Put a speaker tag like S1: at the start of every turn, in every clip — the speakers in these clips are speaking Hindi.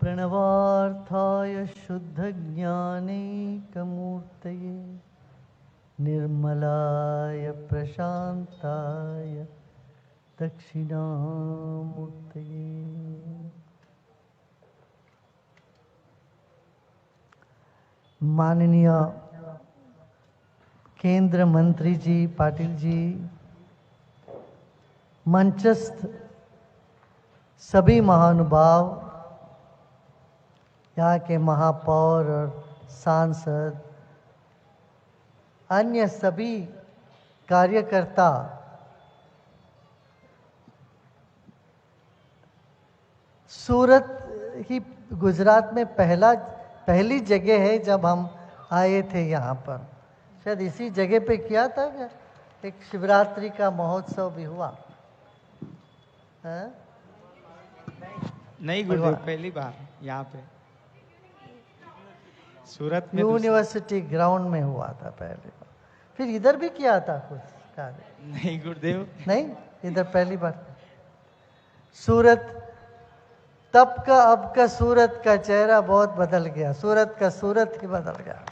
S1: प्रणवार्थाय शुद्धज्ञानैकमूर्तये निर्मलाय प्रशान्ताय दक्षिणामूर्तये। माननीय केंद्र मंत्री जी पाटिल जी, मंचस्थ सभी महानुभाव, यहाँ के महापौर और सांसद, अन्य सभी कार्यकर्ता, सूरत ही गुजरात में पहली जगह है जब हम आए थे यहाँ पर। शायद इसी जगह पे किया था क्या? एक शिवरात्रि का महोत्सव भी हुआ है?
S2: नहीं गुरुदेव, पहली बार यहाँ पे सूरत में
S1: यूनिवर्सिटी ग्राउंड में हुआ था पहली बार। फिर इधर भी किया था कुछ कार्य?
S2: नहीं गुरुदेव,
S1: नहीं, इधर पहली बार। सूरत तब का अब का सूरत का चेहरा बहुत बदल गया। सूरत का सूरत ही बदल गया।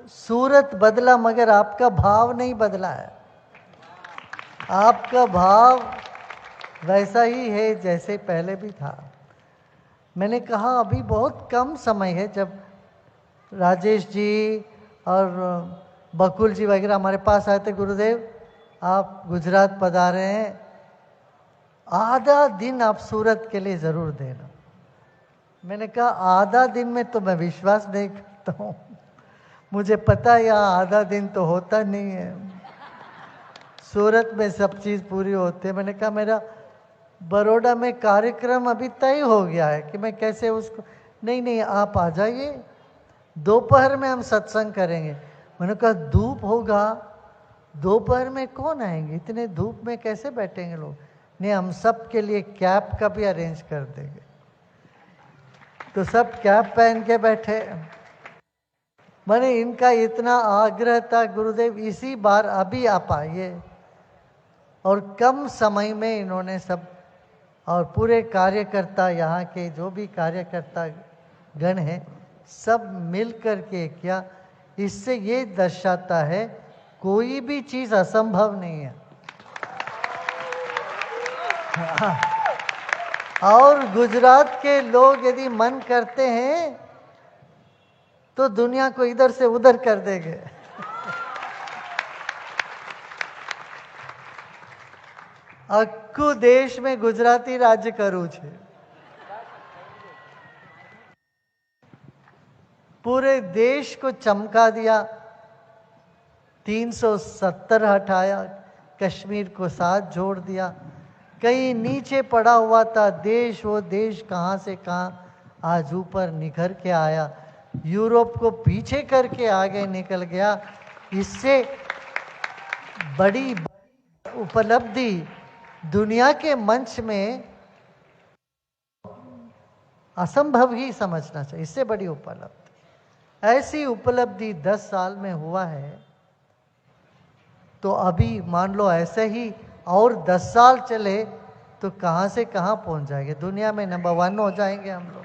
S1: सूरत बदला मगर आपका भाव नहीं बदला है। आपका भाव वैसा ही है जैसे पहले भी था। मैंने कहा अभी बहुत कम समय है। जब राजेश जी और बकुल जी वगैरह हमारे पास आए थे, गुरुदेव आप गुजरात पधारे हैं, आधा दिन आप सूरत के लिए ज़रूर देना। मैंने कहा आधा दिन में तो मैं विश्वास नहीं करता हूँ, मुझे पता है यहाँ आधा दिन तो होता नहीं है, सूरत में सब चीज़ पूरी होती है। मैंने कहा मेरा बड़ौदा में कार्यक्रम अभी तय हो गया है कि मैं कैसे उसको, नहीं आप आ जाइए, दोपहर में हम सत्संग करेंगे। मैंने कहा धूप होगा, दोपहर में कौन आएंगे, इतने धूप में कैसे बैठेंगे लोग? नहीं, हम सब के लिए कैप का भी अरेंज कर देंगे। तो सब कैप पहन के बैठे। मैंने इनका इतना आग्रह था, गुरुदेव इसी बार अभी आप आइए, और कम समय में इन्होंने सब, और पूरे कार्यकर्ता यहाँ के जो भी कार्यकर्ता गण हैं सब मिल कर के किया। इससे ये दर्शाता है कोई भी चीज़ असंभव नहीं है। और गुजरात के लोग यदि मन करते हैं तो दुनिया को इधर से उधर कर देंगे। आखू देश में गुजराती राज्य करू छे, पूरे देश को चमका दिया। 370 हटाया, कश्मीर को साथ जोड़ दिया। कहीं नीचे पड़ा हुआ था देश, वो देश कहाँ से कहाँ आज ऊपर निखर के आया, यूरोप को पीछे करके आगे निकल गया। इससे बड़ी उपलब्धि दुनिया के मंच में असंभव ही समझना चाहिए। इससे बड़ी उपलब्धि, ऐसी उपलब्धि 10 साल में हुआ है, तो अभी मान लो ऐसे ही और 10 साल चले तो कहाँ से कहाँ पहुँच जाएंगे, दुनिया में नंबर 1 हो जाएंगे हम लोग।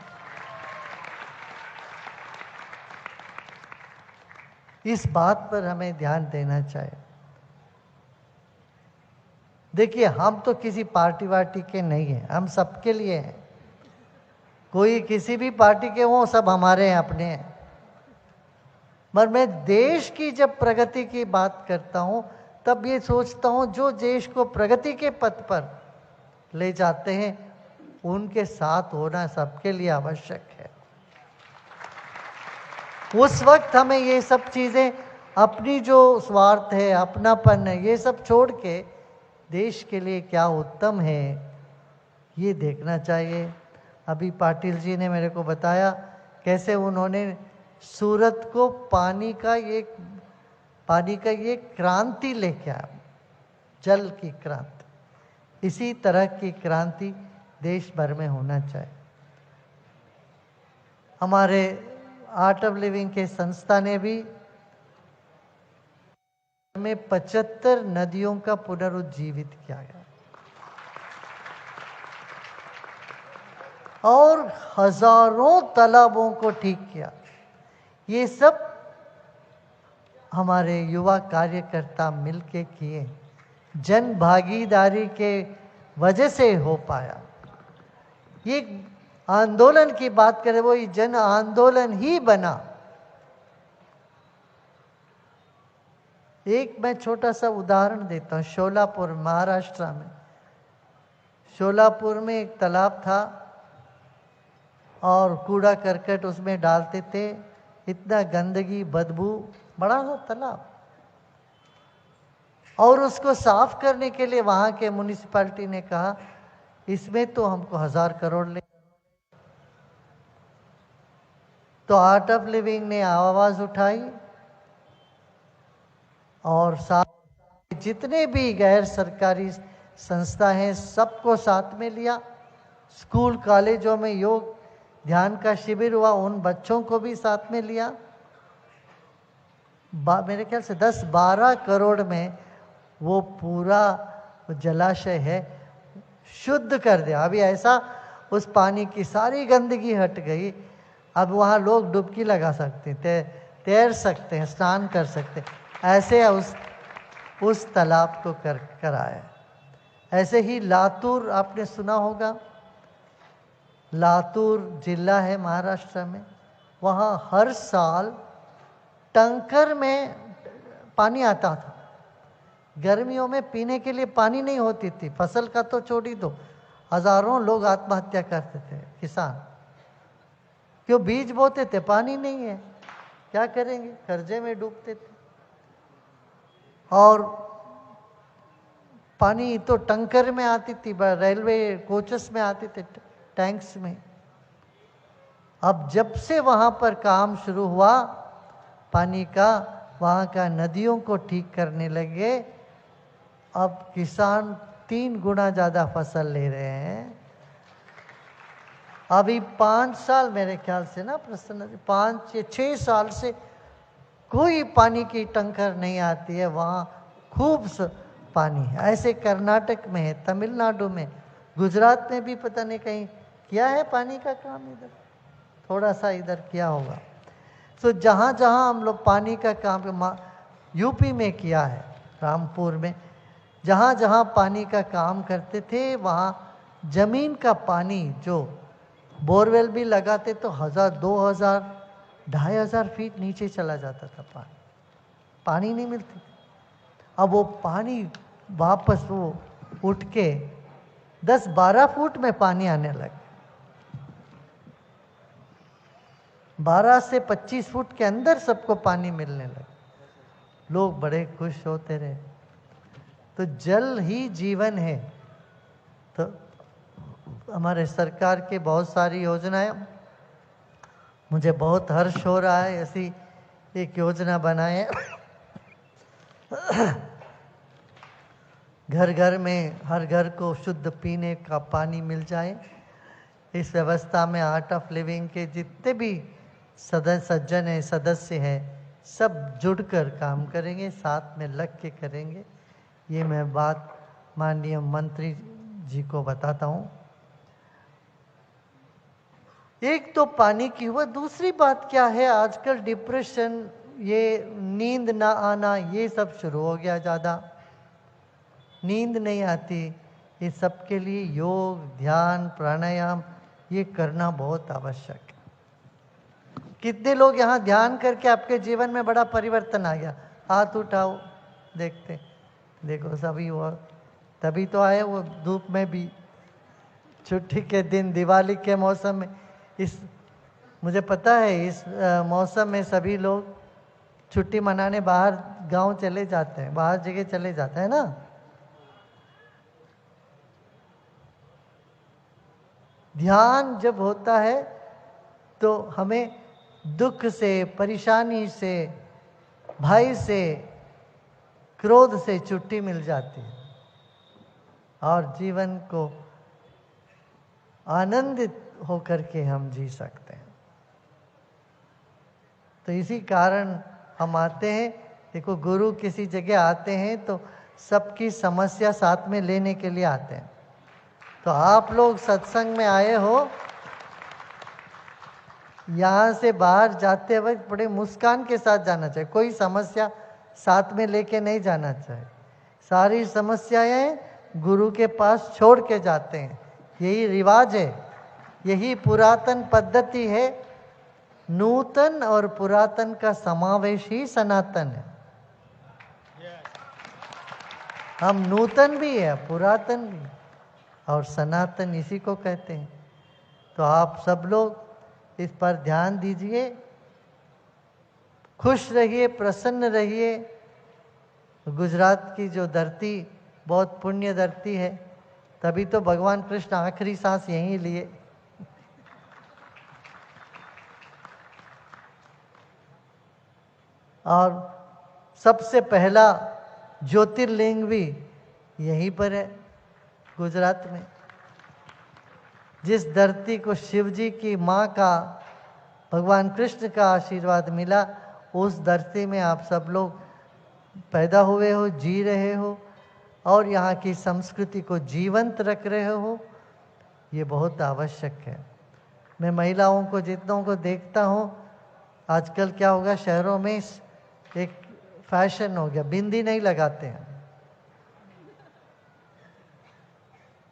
S1: इस बात पर हमें ध्यान देना चाहिए। देखिए हम तो किसी पार्टी वार्टी के नहीं हैं, हम सबके लिए हैं। कोई किसी भी पार्टी के हों, सब हमारे हैं, अपने हैं। मगर मैं देश की जब प्रगति की बात करता हूं तब ये सोचता हूं जो देश को प्रगति के पथ पर ले जाते हैं उनके साथ होना सबके लिए आवश्यक है। उस वक्त हमें ये सब चीज़ें, अपनी जो स्वार्थ है, अपनापन है, ये सब छोड़ के देश के लिए क्या उत्तम है ये देखना चाहिए। अभी पाटिल जी ने मेरे को बताया कैसे उन्होंने सूरत को पानी का ये क्रांति लेके आया, जल की क्रांति। इसी तरह की क्रांति देश भर में होना चाहिए। हमारे आर्ट ऑफ लिविंग के संस्था ने भी में 75 नदियों का पुनरुज्जीवित किया गया और हजारों तालाबों को ठीक किया। ये सब हमारे युवा कार्यकर्ता मिलके किए, जन भागीदारी के वजह से हो पाया। ये आंदोलन की बात करें, वो ये जन आंदोलन ही बना। एक मैं छोटा सा उदाहरण देता हूँ। शोलापुर, महाराष्ट्र में, शोलापुर में एक तालाब था और कूड़ा करकट उसमें डालते थे, इतना गंदगी, बदबू, बड़ा सा तालाब। और उसको साफ करने के लिए वहाँ के म्युनिसिपैलिटी ने कहा इसमें तो हमको 1000 करोड़ ले। तो आर्ट ऑफ लिविंग ने आवाज़ उठाई और साथ जितने भी गैर सरकारी संस्था हैं सबको साथ में लिया। स्कूल कॉलेजों में योग ध्यान का शिविर हुआ, उन बच्चों को भी साथ में लिया। मेरे ख्याल से 10-12 करोड़ में वो पूरा जलाशय है शुद्ध कर दिया। अभी ऐसा उस पानी की सारी गंदगी हट गई। अब वहाँ लोग डुबकी लगा सकते, तैर सकते हैं, स्नान कर सकते हैं। ऐसे उस तालाब को कराया। ऐसे ही लातूर, आपने सुना होगा, लातूर जिला है महाराष्ट्र में, वहाँ हर साल टैंकर में पानी आता था। गर्मियों में पीने के लिए पानी नहीं होती थी, फसल का तो छोड़ ही दो, हजारों लोग आत्महत्या करते थे किसान। क्यों? बीज बोते थे, पानी नहीं है, क्या करेंगे, कर्जे में डूबते थे। और पानी तो टैंकर में आती थी, रेलवे कोचेस में आते थे, टैंक्स में। अब जब से वहाँ पर काम शुरू हुआ पानी का, वहाँ का नदियों को ठीक करने लगे, अब किसान 3 गुना ज़्यादा फसल ले रहे हैं। अभी 5 साल मेरे ख्याल से ना प्रसन्न, 5 या 6 साल से कोई पानी की टंकर नहीं आती है, वहाँ खूब पानी है। ऐसे कर्नाटक में है, तमिलनाडु में, गुजरात में भी पता नहीं कहीं किया है पानी का काम, इधर थोड़ा सा इधर किया होगा। तो जहाँ जहाँ हम लोग पानी का काम यूपी में किया है, रामपुर में, जहाँ जहाँ पानी का काम करते थे वहाँ जमीन का पानी, जो बोरवेल भी लगाते तो 1000, 2000, 2500 फीट नीचे चला जाता था पानी नहीं मिलती। अब वो पानी वापस वो उठ के 10-12 फुट में पानी आने लगे। 12 से 25 फुट के अंदर सबको पानी मिलने लगे। लोग बड़े खुश होते रहे। तो जल ही जीवन है। तो हमारे सरकार के बहुत सारी योजनाएं, मुझे बहुत हर्ष हो रहा है। ऐसी एक योजना बनाए घर घर में, हर घर को शुद्ध पीने का पानी मिल जाए। इस व्यवस्था में आर्ट ऑफ लिविंग के जितने भी सज्जन हैं, सदस्य हैं, सब जुड़कर काम करेंगे, साथ में लग के करेंगे। ये मैं बात माननीय मंत्री जी को बताता हूँ। एक तो पानी की हुआ, दूसरी बात क्या है, आजकल डिप्रेशन, ये नींद ना आना, ये सब शुरू हो गया। ज़्यादा नींद नहीं आती, ये सब के लिए योग, ध्यान, प्राणायाम ये करना बहुत आवश्यक है। कितने लोग यहाँ ध्यान करके आपके जीवन में बड़ा परिवर्तन आ गया? हाथ उठाओ, देखते देखो सभी वो तभी तो आए, वो धूप में भी, छुट्टी के दिन, दिवाली के मौसम में। इस मुझे पता है इस मौसम में सभी लोग छुट्टी मनाने बाहर गांव चले जाते हैं, बाहर जगह चले जाते हैं ना। ध्यान जब होता है तो हमें दुख से, परेशानी से, भय से, क्रोध से छुट्टी मिल जाती है और जीवन को आनंदित होकर के हम जी सकते हैं। तो इसी कारण हम आते हैं, देखो, गुरु किसी जगह आते हैं तो सबकी समस्या साथ में लेने के लिए आते हैं। तो आप लोग सत्संग में आए हो, यहाँ से बाहर जाते वक्त बड़े मुस्कान के साथ जाना चाहिए। कोई समस्या साथ में लेके नहीं जाना चाहिए। सारी समस्याएं गुरु के पास छोड़ के जाते हैं। यही रिवाज है, यही पुरातन पद्धति है। नूतन और पुरातन का समावेश ही सनातन है। हम नूतन भी है, पुरातन भी, और सनातन इसी को कहते हैं। तो आप सब लोग इस पर ध्यान दीजिए, खुश रहिए, प्रसन्न रहिए। गुजरात की जो धरती बहुत पुण्य धरती है, तभी तो भगवान कृष्ण आखिरी सांस यहीं लिए। और सबसे पहला ज्योतिर्लिंग भी यहीं पर है, गुजरात में। जिस धरती को शिव जी की माँ का, भगवान कृष्ण का आशीर्वाद मिला, उस धरती में आप सब लोग पैदा हुए हो, जी रहे हो, और यहाँ की संस्कृति को जीवंत रख रहे हो। ये बहुत आवश्यक है। मैं महिलाओं को, जितनों को देखता हूँ, आजकल क्या होगा, शहरों में एक फैशन हो गया, बिंदी नहीं लगाते हैं।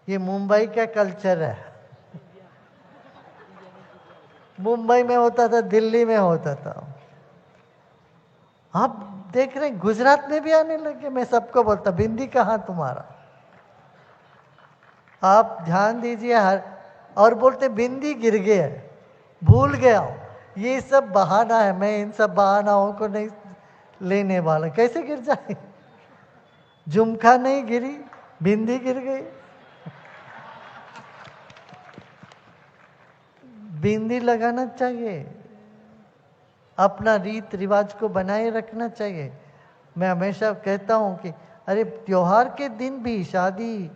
S1: ये मुंबई का कल्चर है। मुंबई में होता था, दिल्ली में होता था। आप देख रहे हैं गुजरात में भी आने लगे। मैं सबको बोलता, बिंदी कहाँ तुम्हारा? आप ध्यान दीजिए। और बोलते बिंदी गिर गया, भूल गया हूं। ये सब बहाना है। मैं इन सब बहानाओं को नहीं लेने वाला। कैसे गिर जाए? झुमका नहीं गिरी, बिंदी गिर गई। बिंदी लगाना चाहिए, अपना रीत रिवाज को बनाए रखना चाहिए। मैं हमेशा कहता हूँ कि अरे, त्योहार के दिन भी, शादी,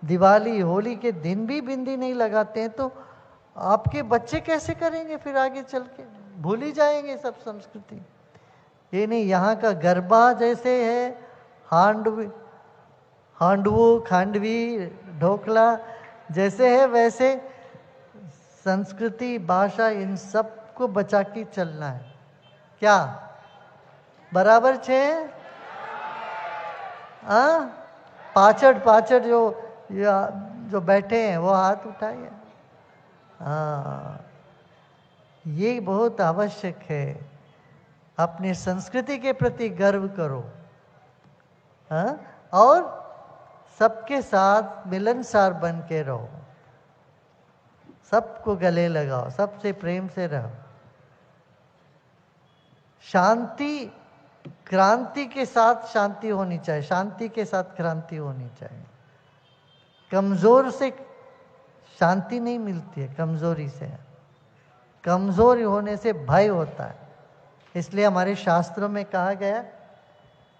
S1: दिवाली, होली के दिन भी बिंदी नहीं लगाते हैं तो आपके बच्चे कैसे करेंगे फिर आगे चल के? भूल ही जाएंगे सब संस्कृति। ये नहीं, यहाँ का गरबा जैसे है, हांडवू, खांडवी, ढोकला जैसे है, वैसे संस्कृति, भाषा, इन सब को बचा के चलना है। क्या बराबर छे? पाचड़ जो बैठे हैं वो हाथ उठाइए। ये बहुत आवश्यक है। अपने संस्कृति के प्रति गर्व करो। और सबके साथ मिलनसार बन के रहो, सबको गले लगाओ, सबसे प्रेम से रहो। शांति, क्रांति के साथ शांति होनी चाहिए, शांति के साथ क्रांति होनी चाहिए। कमजोर से शांति नहीं मिलती है, कमजोरी से। कमजोर होने से भय होता है। इसलिए हमारे शास्त्रों में कहा गया,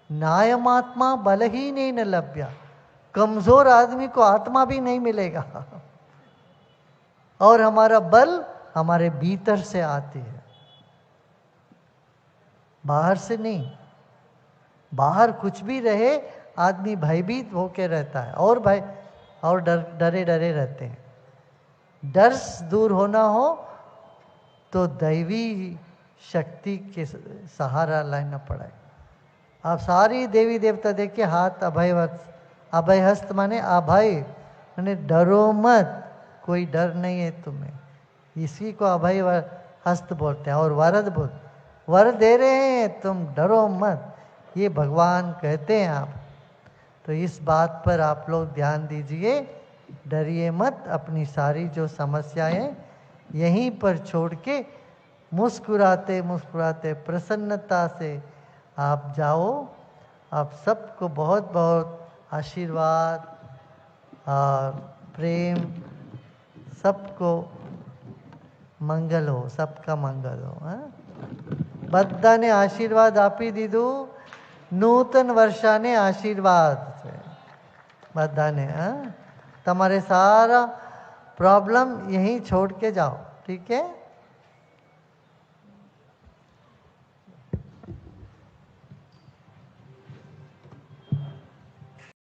S1: नायमात्मा बलहीन न लभ्या। कमजोर आदमी को आत्मा भी नहीं मिलेगा। और हमारा बल हमारे भीतर से आती है, बाहर से नहीं। बाहर कुछ भी रहे, आदमी भयभीत होकर रहता है, और भय और डरे डरे रहते हैं। डर दूर होना हो तो दैवी शक्ति के सहारा लेना पड़ेगा। आप सारी देवी देवता देखिए, हाथ अभय हस्त माने अभय, माने डरो मत, कोई डर नहीं है तुम्हें। इसी को अभय हस्त बोलते हैं। और वरद बोलते, वर दे रहे हैं, तुम डरो मत, ये भगवान कहते हैं आप। तो इस बात पर आप लोग ध्यान दीजिए, डरिए मत। अपनी सारी जो समस्याएं यहीं पर छोड़ के मुस्कुराते मुस्कुराते प्रसन्नता से आप जाओ। आप सबको बहुत बहुत आशीर्वाद और प्रेम, सबको मंगल हो, सबका मंगल हो। બધાને આશીર્વાદ આપી દીધું, નૂતન વર્ષાને આશીર્વાદ છે બધાને। તમારે સારા प्रॉब्लम यहीं छोड़ के जाओ, ठीक है।